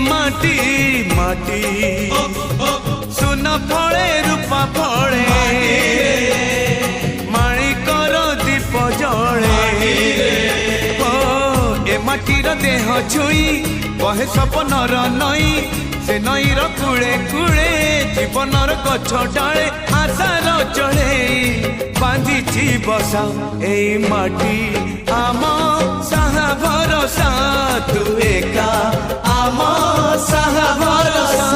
माटी माटी सुन फले रूपा फले माणिकर दीप जले ए माटीर देह छुई कहे सपनर नई से नईर कूले कूले जीवनर गछ डाले आशार चढ़े बांधिची बसा ए माटी आम साहा भरोसा तू एका आम साहा भरोसा।